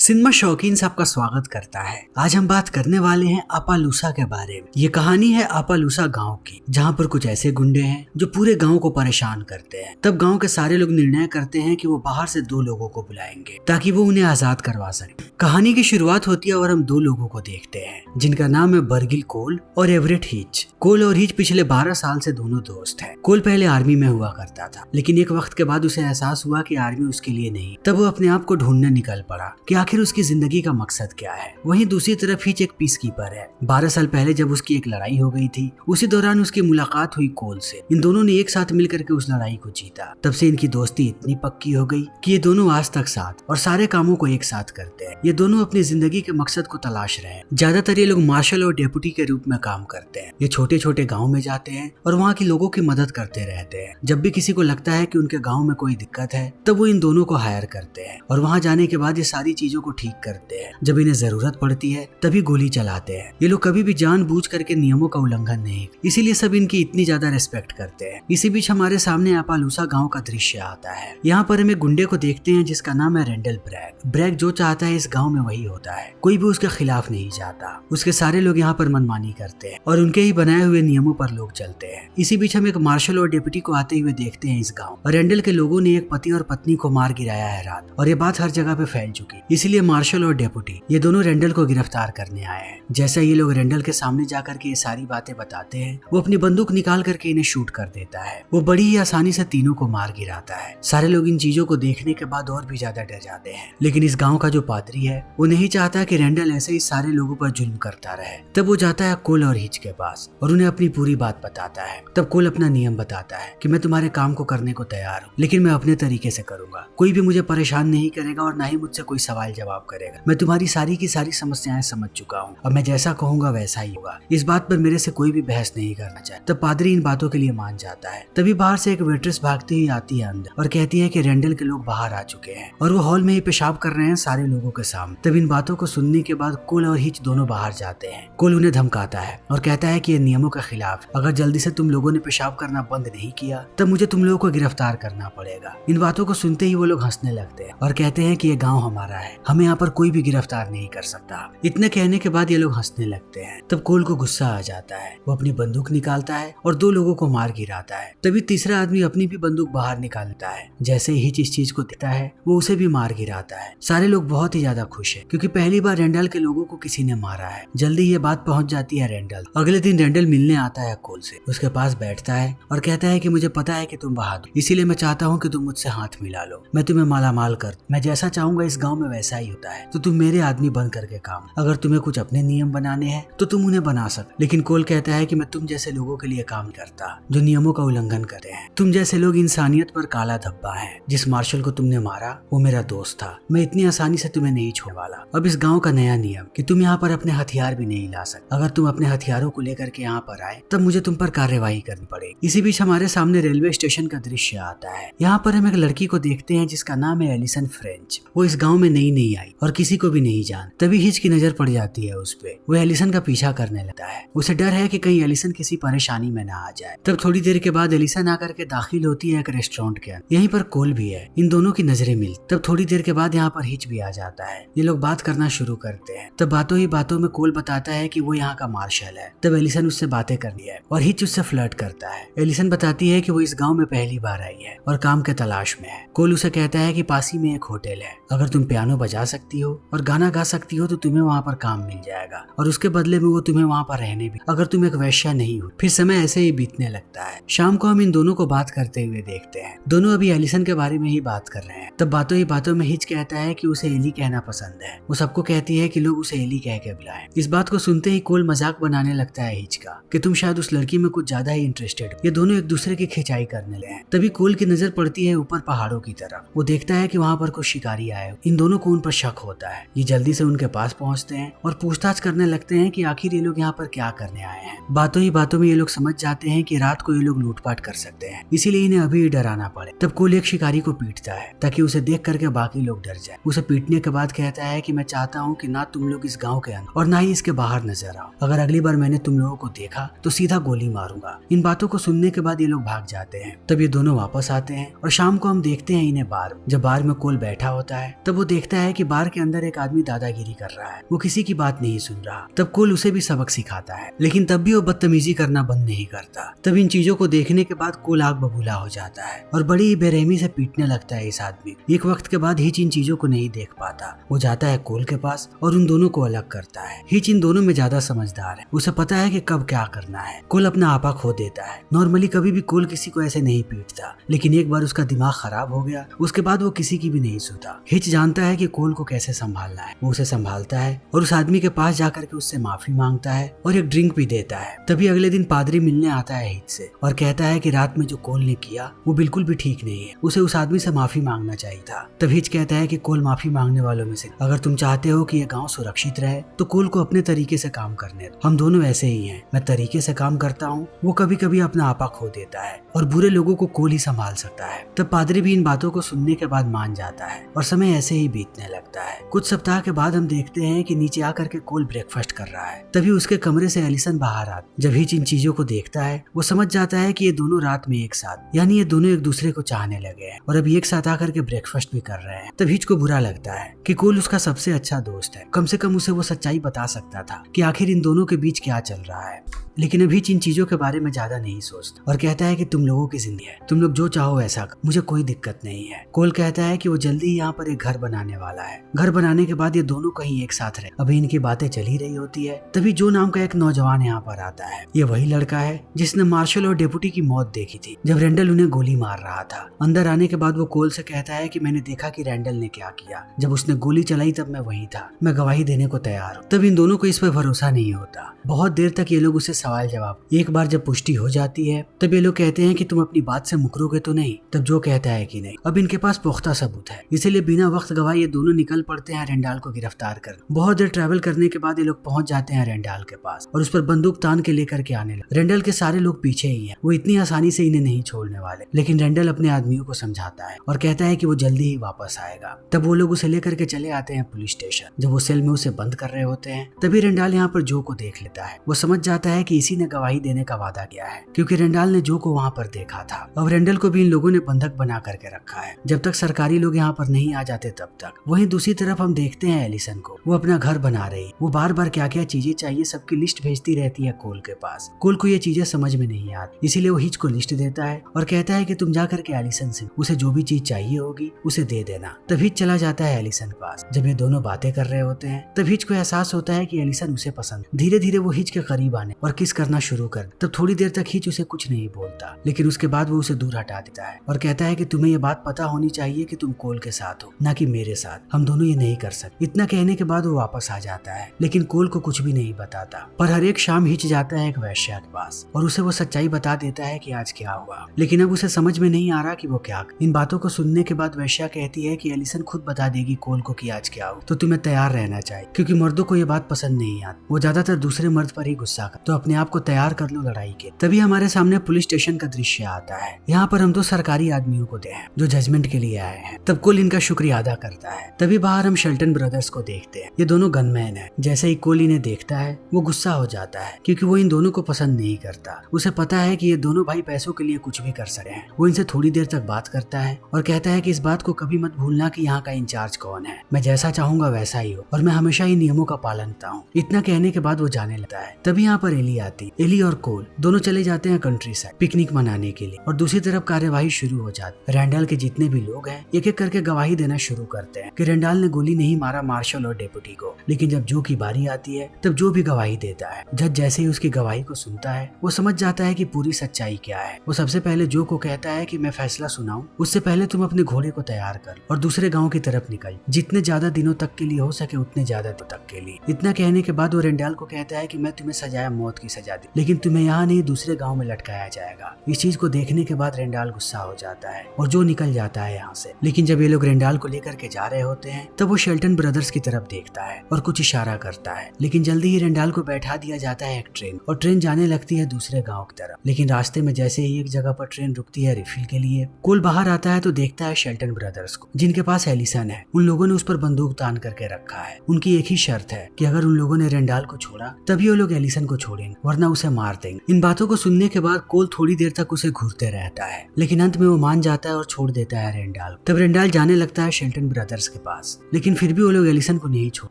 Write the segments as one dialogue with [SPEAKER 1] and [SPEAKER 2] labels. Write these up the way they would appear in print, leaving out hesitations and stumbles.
[SPEAKER 1] Cinema शौकीन सबका स्वागत करता है। आज हम बात करने वाले हैं अपालूसा के बारे में। ये कहानी है अपालूसा गांव की, जहां पर कुछ ऐसे गुंडे हैं जो पूरे गांव को परेशान करते हैं। तब गांव के सारे लोग निर्णय करते हैं कि वो बाहर से 2 लोगों को बुलाएंगे ताकि वो उन्हें आजाद करवा सके। कहानी की शुरुआत होती है और हम 2 लोगों को देखते हैं जिनका नाम है बर्गिल कोल और एवरेट हिच। कोल और हिच पिछले 12 साल से दोनों दोस्त हैं। कोल पहले आर्मी में हुआ करता था, लेकिन एक वक्त के बाद उसे एहसास हुआ कि आर्मी उसके लिए नहीं। तब वो अपने आप को ढूंढने निकल पड़ा कि आखिर उसकी जिंदगी का मकसद क्या है। वहीं दूसरी तरफ हिच एक पीस कीपर है। 12 साल पहले जब उसकी एक लड़ाई हो गई थी, उसी दौरान उसकी मुलाकात हुई कोल से। इन दोनों ने एक साथ मिलकर के उस लड़ाई को जीता। तब से इनकी दोस्ती इतनी पक्की हो गई कि ये दोनों आज तक साथ और सारे कामों को एक साथ करते हैं। ये दोनों अपनी जिंदगी के मकसद को तलाश रहे हैं। ज्यादातर ये लोग मार्शल और डेप्यूटी के रूप में काम करते हैं। ये छोटे छोटे गाँव में जाते हैं और वहाँ की लोगों की मदद करते रहते हैं। जब भी किसी को लगता है कि उनके गाँव में कोई दिक्कत है, तब वो इन दोनों को हायर करते हैं और वहाँ जाने के बाद ये सारी चीजों को ठीक करते हैं। जब इन्हें जरूरत पड़ती है तभी गोली चलाते हैं। ये लोग कभी भी जानबूझ करके नियमों का उल्लंघन नहीं, इसीलिए सब इनकी इतनी ज्यादा रिस्पेक्ट करते हैं। इसी बीच हमारे सामने अपालूसा गांव का दृश्य आता है। यहाँ पर हम एक गुंडे को देखते हैं जिसका नाम है रेंडल ब्रैग। ब्रैग जो चाहता है इस गाँव में वही होता है, कोई भी उसके खिलाफ नहीं जाता। उसके सारे लोग यहाँ पर मनमानी करते हैं और उनके ही बनाए हुए नियमों पर लोग चलते हैं। इसी बीच हम एक मार्शल और डेप्यूटी को आते हुए देखते हैं इस गाँव। और रेंडल के लोगों ने एक पति और पत्नी को मार गिराया है रात, और ये बात हर जगह पे फैल चुकी। इसीलिए मार्शल और डेप्यूटी ये दोनों रेंडल को गिरफ्तार करने आए हैं। जैसा ये लोग रेंडल के सामने जाकर के ये सारी बातें बताते हैं, वो अपनी बंदूक निकाल करके इन्हें शूट कर देता है। वो बड़ी ही आसानी से तीनों को मार गिराता है। सारे लोग इन चीजों को देखने के बाद और भी ज्यादा डर जाते हैं। लेकिन इस गांव का जो पादरी है वो नहीं चाहता कि रेंडल ऐसे ही सारे लोगों पर जुल्म करता रहे। तब वो जाता है कोल और हिच के पास और उन्हें अपनी पूरी बात बताता है। तब कोल अपना नियम बताता है कि मैं तुम्हारे काम को करने को तैयार हूँ, लेकिन मैं अपने तरीके से करूंगा। कोई भी मुझे परेशान नहीं करेगा और ना ही मुझसे कोई सवाल जवाब करेगा। मैं तुम्हारी सारी की सारी समस्याएं समझ चुका हूँ और मैं जैसा कहूंगा वैसा ही होगा। इस बात पर मेरे से कोई भी बहस नहीं करना चाहिए। तब पादरी इन बातों के लिए मान जाता है। तभी बाहर से एक वेट्रेस भागती हुई आती है अंदर और कहती है कि रेंडल के लोग बाहर आ चुके हैं और वो हॉल में ही पेशाब कर रहे हैं सारे लोगों के सामने। तब इन बातों को सुनने के बाद कोल और हिच दोनों बाहर जाते हैं। कोल उन्हें धमकाता है और कहता है कि ये नियमों के खिलाफ, अगर जल्दी से तुम लोगों ने पेशाब करना बंद नहीं किया तब मुझे तुम लोगों को गिरफ्तार करना पड़ेगा। इन बातों को सुनते ही वो लोग हंसने लगते हैं और कहते हैं कि ये गाँव हमारा है, हमें यहाँ पर कोई भी गिरफ्तार नहीं कर सकता। इतने कहने के बाद ये लोग हंसने लगते हैं। तब कोल को गुस्सा आ जाता है। वो अपनी बंदूक निकालता है और 2 लोगों को मार गिराता है। तभी तीसरा आदमी अपनी भी बंदूक बाहर निकालता है। जैसे ही हिच इस चीज को देखता है वो उसे भी मार गिराता है। सारे लोग बहुत ही ज्यादा खुश हैं क्योंकि पहली बार रेंडल के लोगों को किसी ने मारा है। जल्दी ये बात पहुंच जाती है रेंडल। अगले दिन रेंडल मिलने आता है कोल से, उसके पास बैठता है और कहता है कि मुझे पता है कि तुम बहादुर, इसीलिए मैं चाहता हूँ कि तुम मुझसे हाथ मिला लो। मैं तुम्हें मालामाल कर, मैं जैसा चाहूंगा इस गाँव में वैसा ही होता है, तो तुम मेरे आदमी बन करके काम। अगर तुम्हें कुछ अपने नियम बनाने हैं तो तुम उन्हें बना सकते। लेकिन कोल कहता है कि मैं तुम जैसे लोगों के लिए काम करता जो नियमों का उल्लंघन करते हैं। तुम जैसे लोग इंसानियत पर काला धब्बा है। जिस मार्शल को तुमने मारा वो मेरा दोस्त था, मैं इतनी आसानी से तुम्हें नहीं छोड़ने वाला। अब इस गांव का नया नियम कि तुम यहाँ पर अपने हथियार भी नहीं ला सकते। अगर तुम अपने हथियारों को लेकर के यहाँ पर आए तब मुझे तुम पर कार्यवाही करनी पड़ेगी। इसी बीच हमारे सामने रेलवे स्टेशन का दृश्य आता है। यहाँ पर हम एक लड़की को देखते हैं जिसका नाम है एलिसन फ्रेंच। वो इस गाँव में नई आई और किसी को भी नहीं जान। तभी हिच की नजर पड़ जाती है उस पे। वो एलिसन का पीछा करने लगता है। उसे डर है कि कहीं एलिसन किसी परेशानी में ना आ जाए। तब थोड़ी देर के बाद एलिसन आकर के दाखिल होती है एक रेस्टोरेंट के अंदर। यहीं पर कोल भी है। इन दोनों की नजरें मिल। तब थोड़ी देर के बाद यहाँ पर हिच भी आ जाता है। ये लोग बात करना शुरू करते हैं। तब बातों ही बातों में कोल बताता है कि वो यहाँ का मार्शल है। तब एलिसन उससे बातें करती है और हिच उससे फ्लर्ट करता है। एलिसन बताती है कि वो इस गाँव में पहली बार आई है और काम के तलाश में है। कोल उसे कहता है कि पास ही में एक होटल है, अगर तुम पियानो बजा सकती हो और गाना गा सकती हो तो तुम्हें वहाँ पर काम मिल जाएगा और उसके बदले में वो तुम्हें वहाँ पर रहने भी, अगर तुम एक वैश्या नहीं हो। फिर समय ऐसे ही बीतने लगता है। शाम को हम इन दोनों को बात करते हुए देखते हैं। दोनों अभी एलिसन के बारे में ही बात कर रहे हैं। तब बातों ही बातों में हिच कहता है कि उसे एली कहना पसंद है। वो सबको कहती है कि लोग उसे एली कह के बुलाएं। इस बात को सुनते ही कोल मजाक बनाने लगता है हिच का कि तुम शायद उस लड़की में कुछ ज्यादा ही इंटरेस्टेड। ये दोनों एक दूसरे की खिंचाई करने लगे। तभी कोल की नजर पड़ती है ऊपर पहाड़ों की तरफ। वो देखता है कि वहाँ पर कुछ शिकारी आए। इन दोनों को उन पर शक होता है। ये जल्दी से उनके पास पहुँचते हैं और पूछताछ करने लगते हैं कि आखिर ये लोग यहाँ पर क्या करने आए हैं। बातों ही बातों में ये लोग समझ जाते हैं कि रात को ये लोग लूटपाट कर सकते हैं, इसीलिए इन्हें अभी डराना पड़े। तब कोल एक शिकारी को पीटता है ताकि उसे देख करके बाकी लोग डर जाए। उसे पीटने के बाद कहता है कि मैं चाहता हूँ कि ना तुम लोग इस गाँव के अंदर और ना ही इसके बाहर नजर आओ। अगर अगली बार मैंने तुम लोगों को देखा तो सीधा गोली मारूंगा। इन बातों को सुनने के बाद ये लोग भाग जाते हैं। तब ये दोनों वापस आते हैं और शाम को हम देखते हैं इन्हें बार। जब बार में कोल बैठा होता है तब वो देखता है है कि बार के अंदर एक आदमी दादागिरी कर रहा है, वो किसी की बात नहीं सुन रहा। तब कोल उसे भी सबक सिखाता है, लेकिन तब भी वो बदतमीजी करना बंद नहीं करता। तब इन चीजों को देखने के बाद कोल आग बबूला हो जाता है और बड़ी ही बेरहमी से पीटने लगता है इस आदमी। एक वक्त के बाद हिच इन चीजों को नहीं देख पाता, वो जाता है कोल के पास और उन दोनों को अलग करता है। हिच इन दोनों में ज्यादा समझदार है, उसे पता है कि कब क्या करना है। कोल अपना आपा खो देता है। नॉर्मली कभी भी कोल किसी को ऐसे नहीं पीटता, लेकिन एक बार उसका दिमाग खराब हो गया, उसके बाद वो किसी की भी नहीं सुनता। हिच जानता है कि कोल को कैसे संभालना है, वो उसे संभालता है और उस आदमी के पास जाकर के उससे माफी मांगता है और एक ड्रिंक भी देता है। तभी अगले दिन पादरी मिलने आता है हिच से और कहता है कि रात में जो कोल ने किया वो बिल्कुल भी ठीक नहीं है, उसे उस आदमी से माफी मांगना चाहिए था। तब हिच कहता है कि कोल माफी मांगने वालों में से, अगर तुम चाहते हो कि ये गांव सुरक्षित रहे तो कोल को अपने तरीके से काम करने दो। हम दोनों ऐसे ही हैं, मैं तरीके से काम करता हूँ, वो कभी कभी अपना आपा खो देता है और बुरे लोगों को कोल ही संभाल सकता है। तब पादरी भी इन बातों को सुनने के बाद मान जाता है और समय ऐसे ही बीतने लगता है। कुछ सप्ताह के बाद हम देखते हैं कि नीचे आकर के कोल ब्रेकफास्ट कर रहा है। तभी उसके कमरे से एलिसन बाहर आता। जब हिच इन चीजों को देखता है वो समझ जाता है कि ये दोनों रात में एक साथ, यानी ये दोनों एक दूसरे को चाहने लगे हैं और अभी एक साथ आकर के ब्रेकफास्ट भी कर रहे हैं। तब हिच को बुरा लगता है कि कोल उसका सबसे अच्छा दोस्त है, कम से कम उसे वो सच्चाई बता सकता था कि आखिर इन दोनों के बीच क्या चल रहा है। लेकिन अभी इन चीजों के बारे में ज्यादा नहीं सोचता और कहता है कि तुम लोगों की जिंदगी है, तुम लोग जो चाहो ऐसा, मुझे कोई दिक्कत नहीं है। कोल कहता है कि वो जल्दी ही यहाँ पर एक घर बनाने वाला है। घर बनाने के बाद ये दोनों कहीं एक साथ रहे। अभी इनकी बातें चल ही रही होती है, तभी जो नाम का एक नौजवान यहाँ पर आता है। ये वही लड़का है जिसने मार्शल और डेपुटी की मौत देखी थी जब रैंडल उन्हें गोली मार रहा था। अंदर आने के बाद वो कोल से कहता है कि मैंने देखा कि रैंडल ने क्या किया, जब उसने गोली चलाई तब मैं वहीं था, मैं गवाही देने को तैयार हूँ। तब इन दोनों को इस पर भरोसा नहीं होता। बहुत देर तक ये लोग उसे सवाल जवाब, एक बार जब पुष्टि हो जाती है तब ये लोग कहते हैं कि तुम अपनी बात से मुकरोगे तो नहीं। तब जो कहता है कि नहीं। अब इनके पास पुख्ता सबूत है, इसीलिए बिना वक्त गवाए ये दोनों निकल पड़ते हैं रैंडल को गिरफ्तार कर। बहुत देर ट्रैवल करने के बाद ये लोग पहुंच जाते हैं रैंडल के पास और उस पर बंदूक तान के लेकर के आने लगे। रैंडल के सारे लोग पीछे ही हैं, वो इतनी आसानी से इन्हें नहीं छोड़ने वाले। लेकिन रैंडल अपने आदमियों को समझाता है और कहता है कि वो जल्दी ही वापस आएगा। तब वो लोग उसे लेकर के चले आते हैं पुलिस स्टेशन। जब वो सेल में उसे बंद कर रहे होते हैं तभी रैंडल यहाँ पर जो को देख लेता है। वो समझ जाता है कि इसी ने गवाही देने का वादा किया है, क्योंकि रैंडल ने जो को वहाँ पर देखा था। अब रैंडल को भी इन लोगों ने बंधक बना करके रखा है जब तक सरकारी लोग यहाँ पर नहीं आ जाते तब तक। वहीं दूसरी तरफ हम देखते हैं एलिसन को, वो अपना घर बना रही। वो बार बार क्या क्या चीजें चाहिए सबकी लिस्ट भेजती रहती है कोल के पास। कोल को ये चीजें समझ में नहीं आती, इसीलिए वो हिच को लिस्ट देता है और कहता है कि तुम जा करके एलिसन से उसे जो भी चीज चाहिए होगी उसे दे देना। तब हिच चला जाता है एलिसन के पास। जब ये दोनों बातें कर रहे होते हैं तब हिच को एहसास होता है कि एलिसन उसे पसंद। धीरे धीरे वो हिच के करीब आने और किस करना शुरू कर। तब थोड़ी देर तक हिच उसे कुछ नहीं बोलता, लेकिन उसके बाद वो उसे दूर हटा देता है और कहता है कि तुम्हें ये बात पता होनी चाहिए कि तुम कोल के साथ हो, ना कि मेरे साथ। हम दोनों ये नहीं कर सकते। इतना कहने के बाद वो वापस आ जाता है, लेकिन कोल को कुछ भी नहीं बताता। पर हर एक शाम हिच जाता है एक वैश्या के पास और उसे वो सच्चाई बता देता है कि आज क्या हुआ। लेकिन अब उसे समझ में नहीं आ रहा कि वो क्या। इन बातों को सुनने के बाद वैश्या कहती है कि एलिसन खुद बता देगी कोल को कि आज क्या हुआ, तो तुम्हें तैयार रहना चाहिए, क्योंकि मर्दों को ये बात पसंद नहीं आती। वो ज्यादातर दूसरे मर्द पर ही गुस्सा कर, तो अपने आप को तैयार कर लो लड़ाई के। तभी हमारे सामने पुलिस स्टेशन का दृश्य आता है। यहाँ पर हम दो सरकारी आदमियों को देखें जो जजमेंट के लिए आए हैं। तब कोल इनका शुक्रिया अदा करता है। तभी बाहर हम शेल्टन ब्रदर्स को देखते हैं। ये दोनों गनमैन हैं। जैसे ही कोल इन्हें देखता है वो गुस्सा हो जाता है, क्योंकि वो इन दोनों को पसंद नहीं करता। उसे पता है कि ये दोनों भाई पैसों के लिए कुछ भी कर सकते हैं। वो इनसे थोड़ी देर तक बात करता है और कहता है कि इस बात को कभी मत भूलना कि यहाँ का इंचार्ज कौन है। मैं जैसा चाहूंगा वैसा ही हो और मैं हमेशा ही नियमों का पालन करता हूँ। इतना कहने के बाद वो जाने लगता है। तभी यहाँ पर एली आती। एली और कोल दोनों चले जाते हैं कंट्री साइड पिकनिक मनाने के लिए और दूसरी तरफ कार्यवाही शुरू हो जाती। रैंडल के जितने भी लोग हैं एक एक करके गवाही देना शुरू करते हैं कि रैंडल ने गोली नहीं मारा मार्शल और डेपुटी को। लेकिन जब जो की बारी आती है तब जो भी गवाही देता है। जज जैसे ही उसकी गवाही को सुनता है वो समझ जाता है कि पूरी सच्चाई क्या है। वो सबसे पहले जो को कहता है कि मैं फैसला सुनाऊं उससे पहले तुम अपने घोड़े को तैयार कर और दूसरे गांव की तरफ निकल, जितने ज्यादा दिनों तक के लिए हो सके उतने ज्यादा दिनों तक के लिए। इतना कहने के बाद वो रैंडल को कहता है कि मैं तुम्हें सजाया मौत की सजा दी, लेकिन तुम्हें यहाँ नहीं दूसरे गाँव में लटकाया जाएगा। इस चीज को देखने के बाद रैंडल गुस्सा हो जाता है और जो निकल जाता है यहाँ से। लेकिन जब ये लोग रैंडल को लेकर के जा रहे होते हैं तब वो शेल्टन ब्रदर्स की तरफ देखता है और कुछ इशारा करता है। लेकिन जल्दी ही रैंडल को बैठा दिया जाता है एक ट्रेन और ट्रेन जाने लगती है दूसरे गाँव की तरफ। लेकिन रास्ते में जैसे ही एक जगह पर ट्रेन रुकती है रिफिल के लिए, कोल बाहर आता है तो देखता है शेल्टन ब्रदर्स को, जिनके पास एलिसन है। उन लोगों ने उस पर बंदूक तान करके रखा है। उनकी एक ही शर्त है कि अगर उन लोगों ने रैंडल को छोड़ा तभी वो लोग एलिसन को छोड़ेंगे, वरना उसे मार देंगे। इन बातों को सुनने के बाद कोल थोड़ी देर तक उसे घूरते रहता है, लेकिन अंत में वो मान जाता है और छोड़ देता है रेंडाल। तब रेंडाल जाने लगता है शेल्टन ब्रदर्स के पास, लेकिन फिर भी वो लोग एलिसन को नहीं छोड़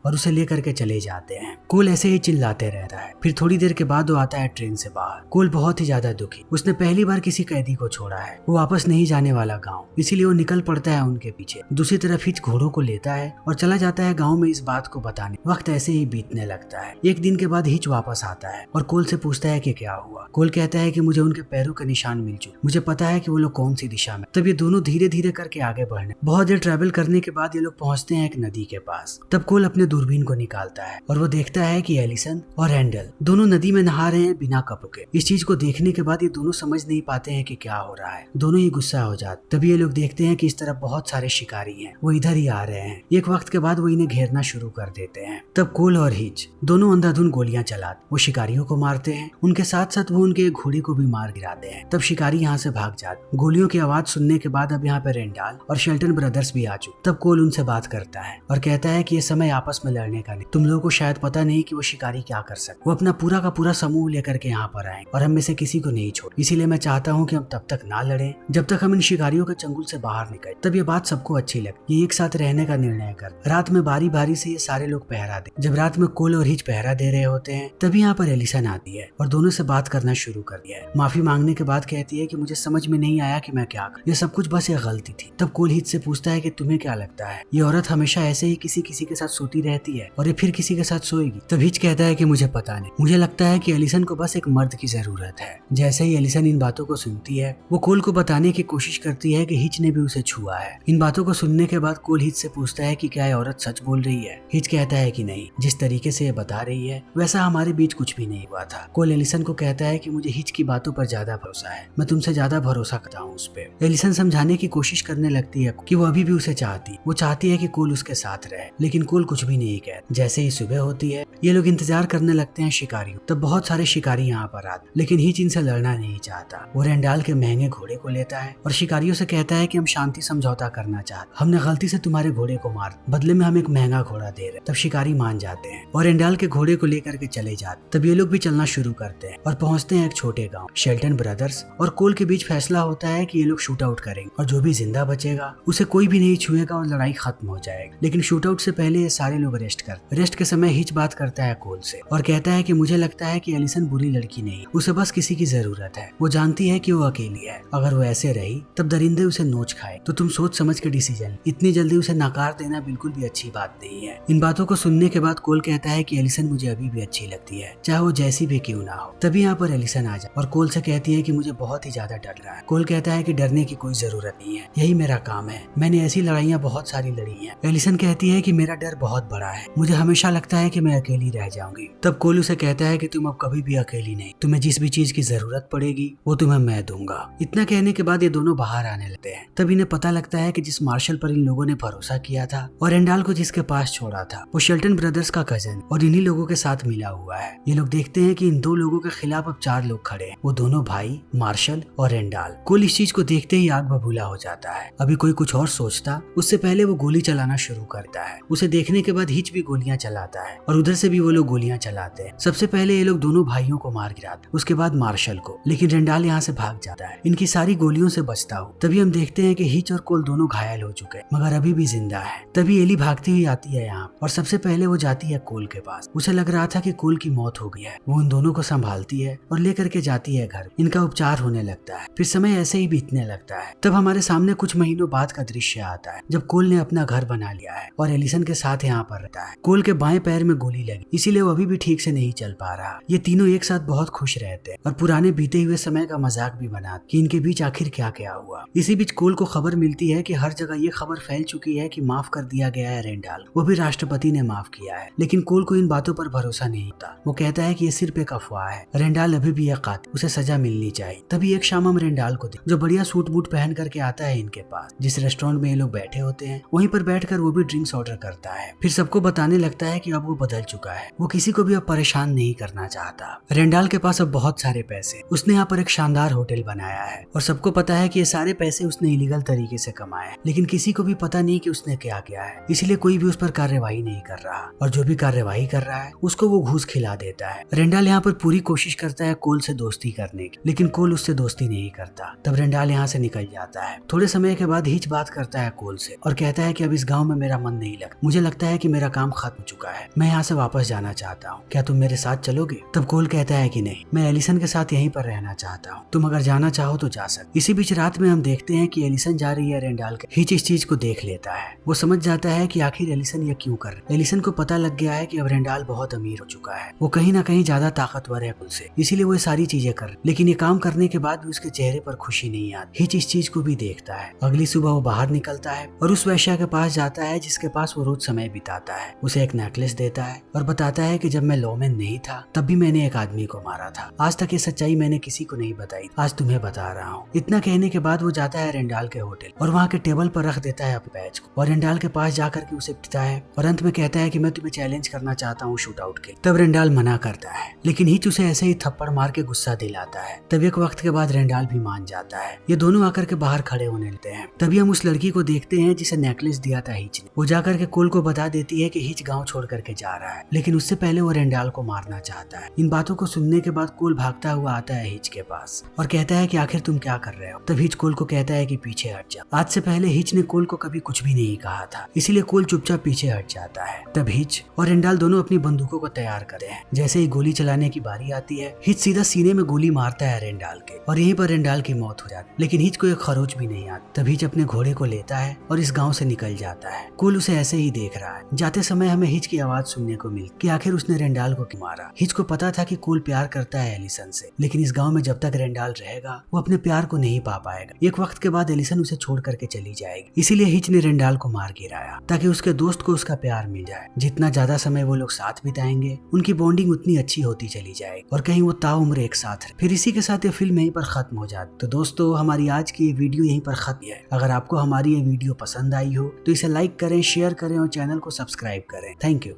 [SPEAKER 1] और उसे लेकर के चले जाते हैं। कोल ऐसे ही चिल्लाते रहता है। फिर थोड़ी देर के बाद वो आता है ट्रेन से बाहर। कोल बहुत ही ज्यादा दुखी, उसने पहली बार किसी कैदी को छोड़ा है। वो वापस नहीं जाने वाला गाँव, इसीलिए वो निकल पड़ता है उनके पीछे। दूसरी तरफ हिच घोड़ों को लेता है और चला जाता है गाँव में इस बात को बताने। वक्त ऐसे ही बीतने लगता है। एक दिन के बाद हिच वापस आता है और कोल से पूछता है कि क्या हुआ। कोल कहता है कि मुझे उनके पैरों के निशान मिल चुके, मुझे पता है कि वो लोग कौन सी दिशा में। तब ये दोनों धीरे धीरे करके आगे बढ़ने। बहुत देर ट्रैवल करने के बाद ये लोग पहुंचते हैं एक नदी के पास। तब कोल अपने दूरबीन को निकालता है और वो देखता है कि एलिसन और रेंडल दोनों नदी में नहा रहे हैं बिना कपड़ों के। इस चीज को देखने के बाद ये दोनों समझ नहीं पाते हैं कि क्या हो रहा है। दोनों ही गुस्सा हो जाते। तभी ये लोग देखते हैं कि इस तरफ बहुत सारे शिकारी हैं, वो इधर ही आ रहे हैं। एक वक्त के बाद वो इन्हें घेरना शुरू कर देते हैं। तब कोल और हिच दोनों अंधाधुंध गोलियां चलाते। वो शिकारियों को मारते हैं, उनके साथ साथ वो उनके घोड़े को भी मार गिराते हैं। तब शिकारी यहाँ से भाग जाते। गोलियों की आवाज सुनने के बाद अब यहाँ पे रेंडाल और शेल्टन ब्रदर्स भी आ चुके। तब कोल उनसे बात करता है और कहता है कि ये समय आपस में लड़ने का नहीं। तुम लोगों को शायद पता नहीं कि वो शिकारी क्या कर सकते। वो अपना पूरा का पूरा समूह लेकर के यहाँ पर आए और हम में से किसी को नहीं छोड़। इसीलिए मैं चाहता हूँ कि हम तब तक ना लड़ें जब तक हम इन शिकारियों के चंगुल से बाहर निकले। तब ये बात सबको अच्छी लगी। ये एक साथ रहने का निर्णय कर रात में बारी बारी से ये सारे लोग पहरा दे। जब रात में कोल और हिच पहरा दे रहे होते हैं तभी यहाँ पर एलिसन आती है और दोनों से बात करना शुरू कर दिया है। माफी मांगने के बाद कहती है कि मुझे समझ में नहीं आया कि मैं क्या करूं, ये सब कुछ बस एक गलती थी। तब कोल हिच से पूछता है कि तुम्हें क्या लगता है ये औरत हमेशा ऐसे ही किसी किसी के साथ सोती रहती है और ये फिर किसी के साथ सोएगी? तब हिच कहता है कि मुझे पता नहीं, मुझे लगता है कि एलिसन को बस एक मर्द की जरूरत है। जैसे ही एलिसन इन बातों को सुनती है वो कोल को बताने की कोशिश करती है कि हिच ने भी उसे छुआ है। इन बातों को सुनने के बाद कोल हिच से पूछता है कि क्या ये औरत सच बोल रही है। हिच कहता है कि नहीं, जिस तरीके से ये बता रही है वैसा हमारे बीच कुछ भी नहीं हुआ था। कोल एलिसन को कहता है कि मुझे हिच की बातों पर ज्यादा भरोसा है, मैं तुमसे ज्यादा भरोसा करता हूँ उस पे। एलिसन समझाने की कोशिश करने लगती है कि वो अभी भी उसे चाहती। वो चाहती है कि कोल उसके साथ रहे, लेकिन कोल कुछ भी नहीं कहता। जैसे ही सुबह होती है ये लोग इंतजार करने लगते हैं शिकारियों। तब बहुत सारे शिकारी यहाँ पर आते, लेकिन हिच इनसे लड़ना नहीं चाहता। वो रेंडाल के महंगे घोड़े को लेता है और शिकारियों से कहता है कि हम शांति समझौता करना चाहते, हमने गलती से तुम्हारे घोड़े को मार, बदले में हम एक महंगा घोड़ा दे रहे। तब शिकारी मान जाते हैं और रेंडाल के घोड़े को लेकर के चले जाते। तब ये लोग भी चलना शुरू करते हैं और पहुंचते हैं एक छोटे गांव। शेल्टन ब्रदर्स और कोल के बीच फैसला होता है कि ये लोग शूट आउट करेंगे और जो भी जिंदा बचेगा उसे कोई भी नहीं छुएगा और लड़ाई खत्म हो जाएगी। लेकिन शूट आउट से पहले ये सारे लोग रेस्ट के समय हिच बात करता है कोल से और कहता है कि मुझे लगता है कि एलिसन बुरी लड़की नहीं, उसे बस किसी की जरूरत है। वो जानती है कि वो अकेली है, अगर वो ऐसे रही तब दरिंदे उसे नोच खाए। तो तुम सोच समझ के डिसीजन, इतनी जल्दी उसे नकार देना बिल्कुल भी अच्छी बात नहीं है। इन बातों को सुनने के बाद कोल कहता है कि एलिसन मुझे अभी भी अच्छी लगती है, चाहे वो जैसी भी क्यों ना हो। तभी यहाँ पर एलिसन आ जाए और कोल से कहती है कि मुझे बहुत ही ज्यादा डर रहा है। कोल कहता है कि डरने की कोई जरूरत नहीं है, यही मेरा काम है, मैंने ऐसी लड़ाइयाँ बहुत सारी लड़ी हैं। एलिसन कहती है कि मेरा डर बहुत बड़ा है, मुझे हमेशा लगता है कि मैं अकेली रह जाऊंगी। तब कोल उसे कहता है कि तुम अब कभी भी अकेली नहीं, तुम्हें जिस भी चीज की जरूरत पड़ेगी वो तुम्हें मैं दूंगा। इतना कहने के बाद ये दोनों बाहर आने लगते हैं। तब इन्हें पता लगता है कि जिस मार्शल पर इन लोगों ने भरोसा किया था और रेंडाल को जिसके पास छोड़ा था वो शेल्टन ब्रदर्स का कजन और इन्हीं लोगों के साथ मिला हुआ है। ये लोग देखते हैं कि इन दो लोगों के खिलाफ अब 4 लोग खड़े हैं, वो दोनों भाई मार्शल और रेंडाल। कोल इस चीज को देखते ही आग बबूला हो जाता है। अभी कोई कुछ और सोचता उससे पहले वो गोली चलाना शुरू करता है। उसे देखने के बाद हिच भी गोलियां चलाता है और उधर से भी वो लोग गोलियां चलाते हैं। सबसे पहले ये लोग दोनों भाइयों को मार गिराते, उसके बाद मार्शल को, लेकिन रेंडाल यहाँ से भाग जाता है इनकी सारी गोलियों से बचता हो। तभी हम देखते हैं कि हिच और कोल दोनों घायल हो चुके हैं मगर अभी भी जिंदा है। तभी एली भागती हुई आती है यहाँ और सबसे पहले वो जाती है कोल के पास। उसे लग रहा था कि कोल की मौत हो गई है। वो उन दोनों को संभालती है और लेकर के जाती है घर। इनका उपचार होने लगता है। फिर समय ऐसे ही बीतने लगता है। तब हमारे सामने कुछ महीनों बाद का दृश्य आता है जब कोल ने अपना घर बना लिया है और एलिसन के साथ यहाँ पर रहता है। कोल के बाएं पैर में गोली लगी, इसीलिए वो अभी भी ठीक से नहीं चल पा रहा। ये तीनों एक साथ बहुत खुश रहते हैं और पुराने बीते हुए समय का मजाक भी बनाते कि इनके बीच आखिर क्या क्या हुआ। इसी बीच कोल को खबर मिलती है कि हर जगह ये खबर फैल चुकी है कि माफ कर दिया गया है रेंडाल, वो भी राष्ट्रपति ने माफ किया है। लेकिन कोल को इन बातों पर भरोसा नहीं होता। वो कहता है कि ये सिर्फ एक अफवाह है, रेंडाल अभी भी एक कातिल, उसे सजा मिलनी चाहिए। तभी एक शाम हम रेंडाल को जो बढ़िया सूट बूट पहन करके आता है इनके पास। जिस रेस्टोरेंट में ये लोग बैठे होते हैं वहीं पर बैठकर वो भी ड्रिंक्स ऑर्डर करता है। फिर सबको बताने लगता है कि अब वो बदल चुका है, वो किसी को भी अब परेशान नहीं करना चाहता। रेंडाल के पास अब बहुत सारे पैसे, उसने यहाँ पर एक शानदार होटल बनाया है और सबको पता है कि ये सारे पैसे उसने इलीगल तरीके से कमाए, लेकिन किसी को भी पता नहीं कि उसने क्या किया है। इसलिए कोई भी उस पर कार्यवाही नहीं कर रहा और जो भी कार्यवाही कर रहा है उसको वो घूस खिला देता है। रेंडाल रेंडाल यहाँ पर पूरी कोशिश करता है कोल से दोस्ती करने की, लेकिन कोल उससे दोस्ती नहीं करता। तब रेंडाल यहाँ से निकल जाता है। थोड़े समय के बाद हिच बात करता है कोल से और कहता है कि अब इस गांव में मेरा मन नहीं लगता, मुझे लगता है कि मेरा काम खत्म हो चुका है, मैं यहाँ से वापस जाना चाहता हूँ, क्या तुम मेरे साथ चलोगे? तब कोल कहता है कि नहीं, मैं एलिसन के साथ यहीं पर रहना चाहता हूँ, तुम अगर जाना चाहो तो जा सकते। इसी बीच रात में हम देखते हैं कि एलिसन जा रही है रेंडाल के। हिच इस चीज को देख लेता है, वो समझ जाता है कि आखिर एलिसन ये क्यों कर रही। एलिसन को पता लग गया है कि अब रेंडाल बहुत अमीर हो चुका है, वो कहीं ना कहीं ज्यादा ताकतवर है कुल से, इसीलिए वो सारी चीजें कर। लेकिन ये काम करने के बाद भी उसके चेहरे पर खुशी नहीं आती। हिच इस चीज को भी देखता है। अगली सुबह वो बाहर निकलता है और उस वैश्या के पास जाता है जिसके पास वो रोज समय बिताता है। उसे एक नेकलेस देता है और बताता है कि जब मैं लॉ में नहीं था तब भी मैंने एक आदमी को मारा था, आज तक ये सच्चाई मैंने किसी को नहीं बताई, आज तुम्हें बता रहा हूँ। इतना कहने के बाद वो जाता है रेंडाल के होटल और वहाँ के टेबल पर रख देता है अपने बैच को और रेंडाल के पास जाकर के उसे पिटता है और अंत में कहता है कि मैं तुम्हें चैलेंज करना चाहता हूँ शूट आउट के। तब रेंडाल मना करता है, लेकिन हिच उसे ऐसे ही थप्पड़ मार के गुस्सा दिलाता है। तब एक वक्त के बाद रेंडाल भी मान जाता है। ये दोनों आकर के बाहर खड़े होने लगते हैं। तभी हम उस लड़की को देखते हैं जिसे नेकलेस दिया था हिच ने। वो जाकर के कोल को बता देती है कि हिच गांव छोड़ करके जा रहा है, लेकिन उससे पहले वो रेंडाल को मारना चाहता है। इन बातों को सुनने के बाद कोल भागता हुआ आता है हिच के पास और कहता है कि आखिर तुम क्या कर रहे हो? तब हिच कोल को कहता है कि पीछे हट जा। आज से पहले हिच ने कोल को कभी कुछ भी नहीं कहा था, इसीलिए कोल चुपचाप पीछे हट जाता है। तब हिच और रेंडाल दोनों अपनी बंदूकों को तैयार करते हैं। जैसे ही गोली चलाने की बारी आती है, हिच सीधा सीने में गोली मारता है रेंडाल के और यहीं पर रेंडाल की मौत हो जाती है। लेकिन हिच को एक खरोच भी नहीं आती। तब हिच अपने घोड़े को लेता है और इस गांव से निकल जाता है। कोल उसे ऐसे ही देख रहा है। जाते समय हमें हिच की आवाज सुनने को मिली कि आखिर उसने रेंडाल को क्यों मारा। हिच को पता था कि कोल प्यार करता है एलिसन से, लेकिन इस गांव में जब तक रेंडाल रहेगा वो अपने प्यार को नहीं पा पाएगा। एक वक्त के बाद एलिसन उसे छोड़ करके चली जाएगी, इसीलिए हिच ने रेंडाल को मार गिराया ताकि उसके दोस्त को उसका प्यार मिल जाए। जितना ज्यादा समय वो लोग साथ बिताएंगे उनकी बॉन्डिंग उतनी अच्छी होती चली जाएगी और कहीं वो ताउम्र एक साथ रहे। फिर इसी के साथ ये फिल्म यहीं पर खत्म हो जाती। तो दोस्तों हमारी आज की ये वीडियो यहीं पर खत्म है। अगर आपको हमारी ये वीडियो पसंद आई हो तो इसे लाइक करें, शेयर करें और चैनल को सब्सक्राइब करें। Thank you.